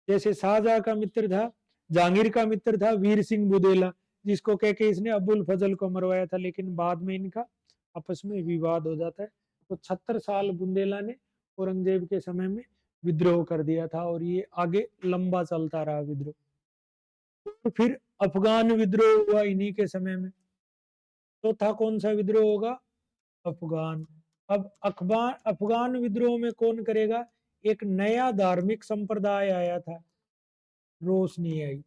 जैसे शाहजहां का मित्र था, जहांगीर का मित्र था वीर सिंह बुंदेला, जिसको कह के इसने अबुल फजल को मरवाया था, लेकिन बाद में इनका आपस में विवाद हो जाता है। तो 76 साल बुंदेला ने औरंगजेब के समय में विद्रोह कर दिया था, और ये आगे लंबा चलता रहा विद्रोह। तो फिर अफगान विद्रोह हुआ इन्हीं के समय में। तो था कौन सा विद्रोह होगा? अफगान। अब अफगान विद्रोह में कौन करेगा? एक नया धार्मिक संप्रदाय आया था, रोशनी आई।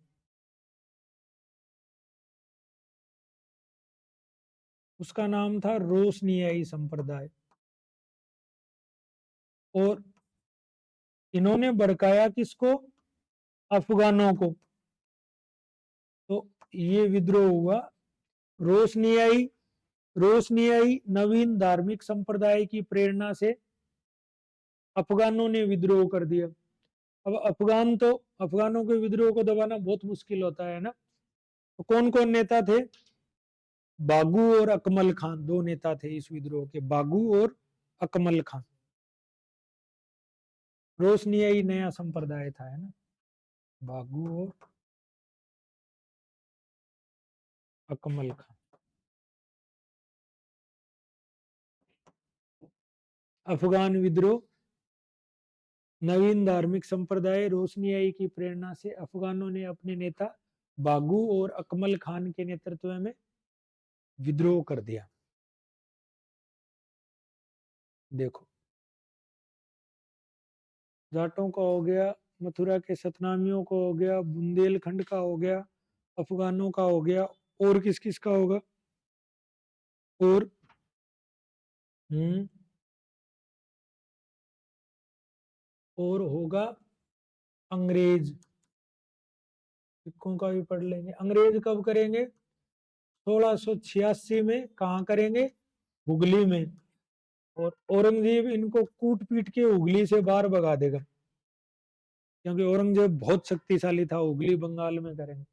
उसका नाम था रोशनियाई संप्रदाय। और इन्होंने भड़काया किसको? अफगानों को। तो ये विद्रोह हुआ। रोशनियाई रोशनियाई नवीन धार्मिक संप्रदाय की प्रेरणा से अफगानों ने विद्रोह कर दिया। अब अफगानों के विद्रोह को दबाना बहुत मुश्किल होता है ना। तो कौन कौन नेता थे? बागू और अकमल खान, दो नेता थे इस विद्रोह के, बागू और अकमल खान। रोशनियाई नया संप्रदाय था, है ना, बागू और अकमल खान। अफगान विद्रोह। नवीन धार्मिक संप्रदाय रोशनियाई की प्रेरणा से अफगानों ने अपने नेता बागू और अकमल खान के नेतृत्व में विद्रोह कर दिया। देखो, जाटों का हो गया, मथुरा के सतनामियों का हो गया, बुंदेलखंड का हो गया, अफगानों का हो गया, और किस किस का होगा? और और होगा अंग्रेज। सिखों का भी पढ़ लेंगे। अंग्रेज कब करेंगे? 1686 में। कहाँ करेंगे? हुगली में। और औरंगजेब इनको कूट पीट के हुगली से बाहर भगा देगा, क्योंकि औरंगजेब बहुत शक्तिशाली था। हुगली बंगाल में करेंगे।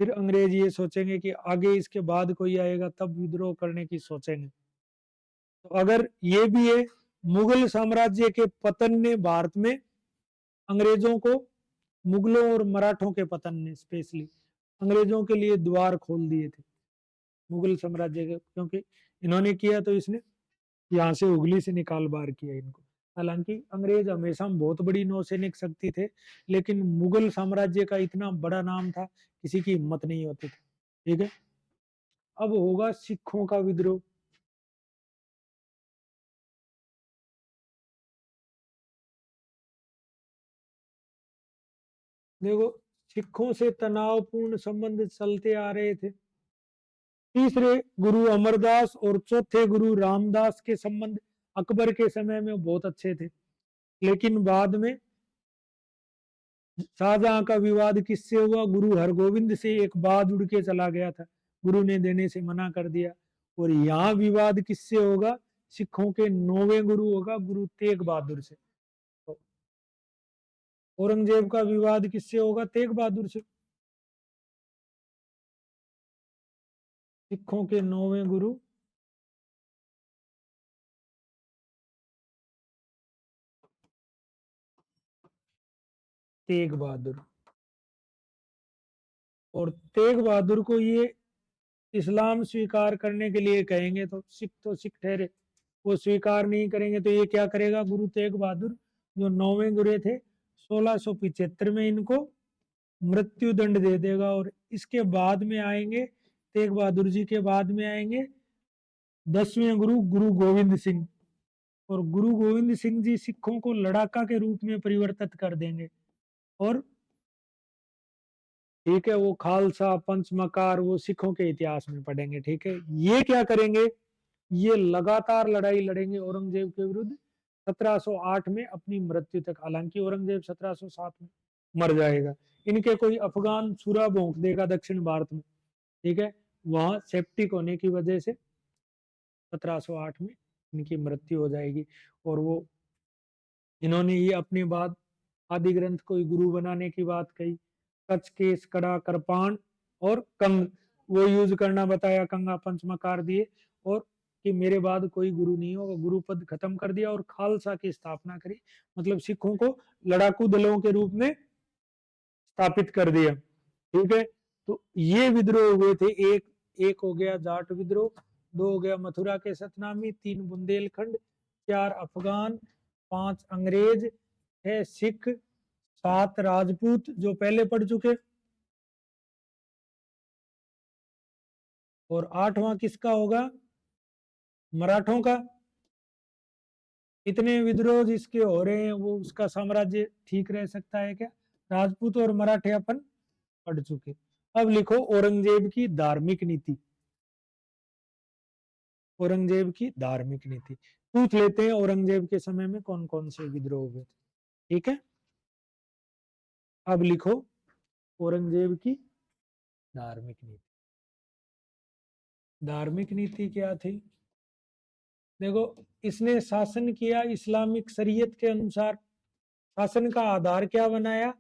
फिर अंग्रेज ये सोचेंगे कि आगे इसके बाद कोई आएगा, तब विद्रोह करने की सोचेंगे। तो अगर ये भी है, मुगल साम्राज्य के पतन ने भारत में अंग्रेजों को, मुगलों और मराठों के पतन ने स्पेशली अंग्रेजों के लिए द्वार खोल दिए थे मुगल साम्राज्य के, क्योंकि इन्होंने किया तो इसने यहाँ से हुगली से निकाल बाहर किया इनको। हालांकि अंग्रेज हमेशा बहुत बड़ी नौसैनिक शक्ति थे, लेकिन मुगल साम्राज्य का इतना बड़ा नाम था, किसी की हिम्मत नहीं होती थी। ठीक है, अब होगा सिखों का विद्रोह। देखो, सिखों से तनावपूर्ण संबंध चलते आ रहे थे। तीसरे गुरु अमरदास और चौथे गुरु रामदास के संबंध अकबर के समय में बहुत अच्छे थे। लेकिन बाद में शाहजहां का विवाद किससे हुआ? गुरु हरगोविंद से एक बाज उड़ के चला गया था, गुरु ने देने से मना कर दिया। और यहाँ विवाद किससे होगा? सिखों के 9वें गुरु होगा गुरु तेग बहादुर से। तो औरंगजेब का विवाद किससे होगा? तेग बहादुर से। सिखों के 9वें गुरु तेग बहादुर। और तेग बहादुर को ये इस्लाम स्वीकार करने के लिए कहेंगे तो सिख ठहरे, वो स्वीकार नहीं करेंगे तो ये क्या करेगा? गुरु तेग बहादुर जो 9वें गुरु थे, 1675 में इनको मृत्यु दंड दे देगा। और इसके बाद में आएंगे, तेग बहादुर जी के बाद में आएंगे 10वें गुरु गुरु गोविंद सिंह। और गुरु गोविंद सिंह जी सिखों को लड़ाका के रूप में परिवर्तित कर देंगे। और ठीक है, वो खालसा पंचमकार वो सिखों के इतिहास में पढ़ेंगे। ठीक है, ये क्या करेंगे? ये लगातार लड़ाई लड़ेंगे औरंगजेब के विरुद्ध 1708 में अपनी मृत्यु तक। हालांकि औरंगजेब 1707 में मर जाएगा। इनके कोई अफगान छुरा भोंक देगा दक्षिण भारत में। ठीक है, वहां सेप्टिक होने की वजह से 1708 में इनकी मृत्यु हो जाएगी। और वो इन्होंने ये अपनी बात आदि ग्रंथ को गुरु बनाने की बात कही। कच केस कड़ा कृपाण और कंग वो यूज करना बताया, कंगा पंचमकार दिए। और कि मेरे बाद कोई गुरु नहीं होगा, गुरु पद खत्म कर दिया और खालसा की स्थापना करी। मतलब सिखों को लड़ाकू दलों के रूप में स्थापित कर दिया। ठीक है, तो ये विद्रोह हुए थे। एक हो गया जाट विद्रोह, 2 हो गया मथुरा के सतनामी, 3 बुंदेलखंड, 4 अफगान, 5 अंग्रेज, 6 सिख, 7 राजपूत जो पहले पढ़ चुके, और 8वां किसका होगा? मराठों का। इतने विद्रोह जिसके हो रहे हैं वो उसका साम्राज्य ठीक रह सकता है क्या? राजपूत और मराठे अपन पढ़ चुके। अब लिखो औरंगजेब की धार्मिक नीति। औरंगजेब की धार्मिक नीति पूछ लेते हैं, औरंगजेब के समय में कौन कौन से विद्रोह हुए थे। ठीक है, अब लिखो औरंगजेब की धार्मिक नीति। धार्मिक नीति क्या थी? देखो, इसने शासन किया इस्लामिक शरीयत के अनुसार। शासन का आधार क्या बनाया?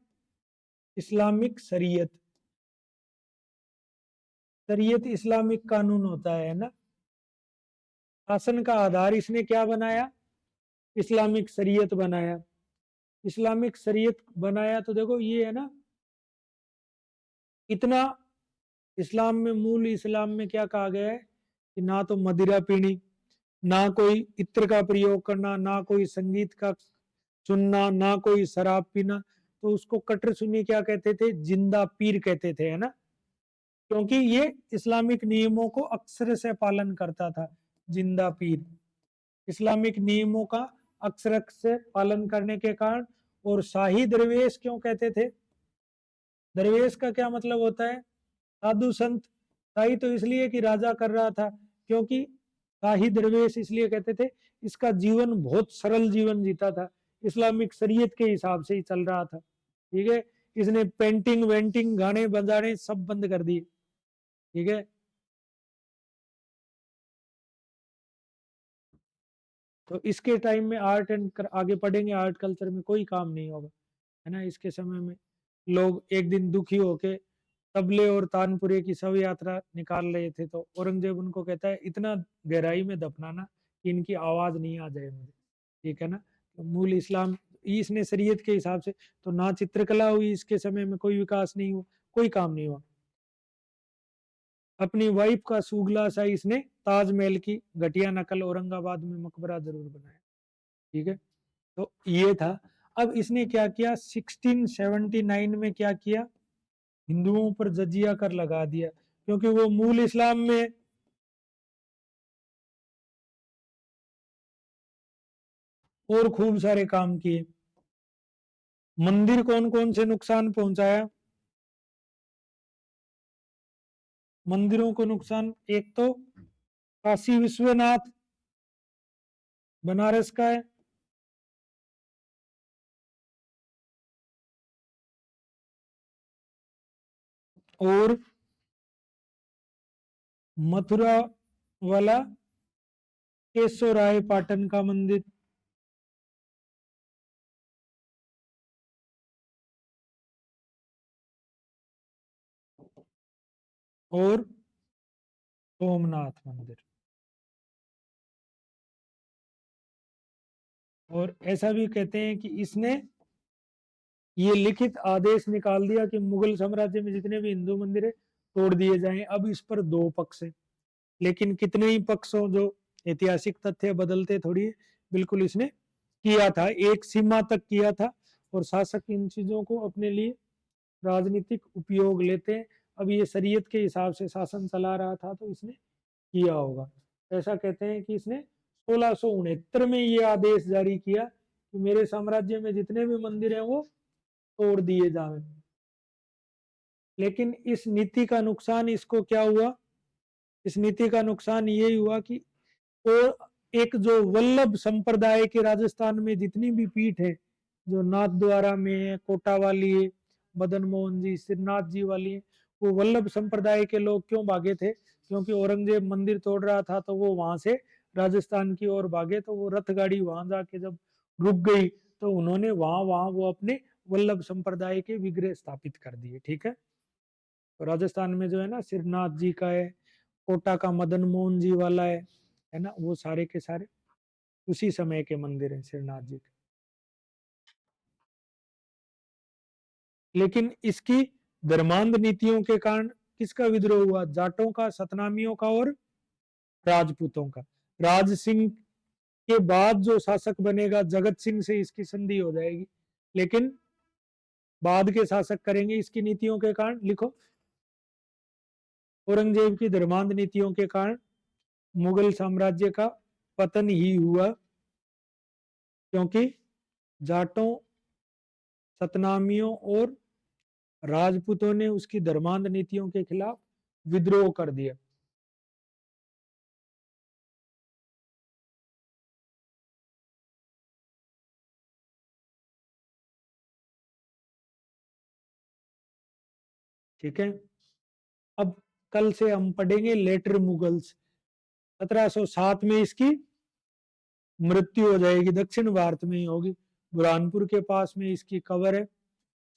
इस्लामिक शरीयत। शरीयत इस्लामिक कानून होता है ना। शासन का आधार इसने क्या बनाया? इस्लामिक शरीयत बनाया। इस्लामिक शरीयत बनाया तो देखो ये है ना, इतना इस्लाम में, मूल इस्लाम में क्या कहा गया है कि ना तो मदिरा पीनी, ना कोई इत्र का प्रयोग करना, ना कोई संगीत का सुनना, ना कोई शराब पीना। तो उसको कट्टर सुन्नी क्या कहते थे? जिंदा पीर कहते थे, है ना। क्योंकि ये इस्लामिक नियमों को अक्षर से पालन करता था। जिंदा पीर इस्लामिक नियमों का अक्षर से पालन करने के कारण। और शाही दरवेश क्यों कहते थे? दरवेश का क्या मतलब होता है? साधु संत। शाही तो इसलिए कि राजा कर रहा था, क्योंकि शाही दरवेश इसलिए कहते थे इसका जीवन बहुत सरल जीवन जीता था, इस्लामिक शरीयत के हिसाब से ही चल रहा था। ठीक है, इसने पेंटिंग वेंटिंग गाने बजाने सब बंद कर दिए। ठीक है, तो इसके टाइम में आर्ट एंड आगे पढ़ेंगे, आर्ट कल्चर में कोई काम नहीं होगा, है ना। इसके समय में लोग एक दिन दुखी होके तबले और तानपुरे की शव यात्रा निकाल रहे थे, तो औरंगजेब उनको कहता है इतना गहराई में दफनाना कि इनकी आवाज नहीं आ जाए मुझे। ठीक है ना, तो मूल इस्लाम इसने शरीयत के हिसाब से। तो ना चित्रकला हुई इसके समय में, कोई विकास नहीं हुआ, कोई काम नहीं हुआ। अपनी वाइफ का सुगला सा इसने ताजमहल की घटिया नकल औरंगाबाद में मकबरा जरूर बनाया। ठीक है, तो ये था। अब इसने क्या किया? 1679 में क्या किया? हिंदुओं पर जजिया कर लगा दिया, क्योंकि वो मूल इस्लाम में। और खूब सारे काम किए। मंदिर कौन कौन से नुकसान पहुंचाया? मंदिरों को नुकसान, एक तो काशी विश्वनाथ बनारस का है, और मथुरा वाला केशवराय पाटन का मंदिर, और सोमनाथ मंदिर। और ऐसा भी कहते हैं कि इसने ये लिखित आदेश निकाल दिया कि मुगल साम्राज्य में जितने भी हिंदू मंदिर है तोड़ दिए जाएं। अब इस पर दो पक्ष है, लेकिन कितने ही पक्ष हो, जो ऐतिहासिक तथ्य बदलते थोड़ी है, बिल्कुल इसने किया था, एक सीमा तक किया था। और शासक इन चीजों को अपने लिए राजनीतिक उपयोग लेते हैं। अब ये शरीयत के हिसाब से शासन चला रहा था तो इसने किया होगा। ऐसा कहते हैं कि इसने 1669 में ये आदेश जारी किया कि मेरे साम्राज्य में जितने भी मंदिर हैं वो तोड़ दिए जाएं। लेकिन इस नीति का नुकसान इसको क्या हुआ? इस नीति का नुकसान ये हुआ कि वो एक जो वल्लभ संप्रदाय के राजस्थान में जितनी भी पीठ है, जो नाथद्वारा में है, कोटा वाली है, मदन मोहन जी, श्रीनाथ जी वाली है, वो वल्लभ संप्रदाय के लोग क्यों भागे थे? क्योंकि औरंगजेब मंदिर तोड़ रहा था तो वो वहां से राजस्थान की ओर भागे। तो वो रथ गाड़ी वहां जाके जब रुक गई तो उन्होंने वहां वहां वो अपने वल्लभ संप्रदाय के विग्रह स्थापित कर दिए। ठीक है, तो राजस्थान में जो है ना, श्रीनाथ जी का है, कोटा का मदन मोहन जी वाला है ना, वो सारे के सारे उसी समय के मंदिर हैं श्रीनाथ जी के। लेकिन इसकी धर्मांध नीतियों के कारण किसका विद्रोह हुआ? जाटों का, सतनामियों का और राजपूतों का। राज सिंह के बाद जो शासक बनेगा जगत सिंह से इसकी संधि हो जाएगी, लेकिन बाद के शासक करेंगे इसकी नीतियों के कारण। लिखो, औरंगजेब की धर्मांध नीतियों के कारण मुगल साम्राज्य का पतन ही हुआ, क्योंकि जाटों, सतनामियों और राजपूतों ने उसकी धर्मांध नीतियों के खिलाफ विद्रोह कर दिया। ठीक है, अब कल से हम पढ़ेंगे लेटर मुगल्स। 1707 में इसकी मृत्यु हो जाएगी, दक्षिण भारत में ही होगी, बुरहानपुर के पास में इसकी कबर है।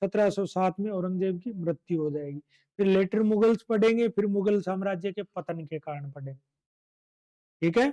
1707 में औरंगजेब की मृत्यु हो जाएगी। फिर लेटर मुगल्स पढ़ेंगे, फिर मुगल साम्राज्य के पतन के कारण पढ़ेंगे। ठीक है।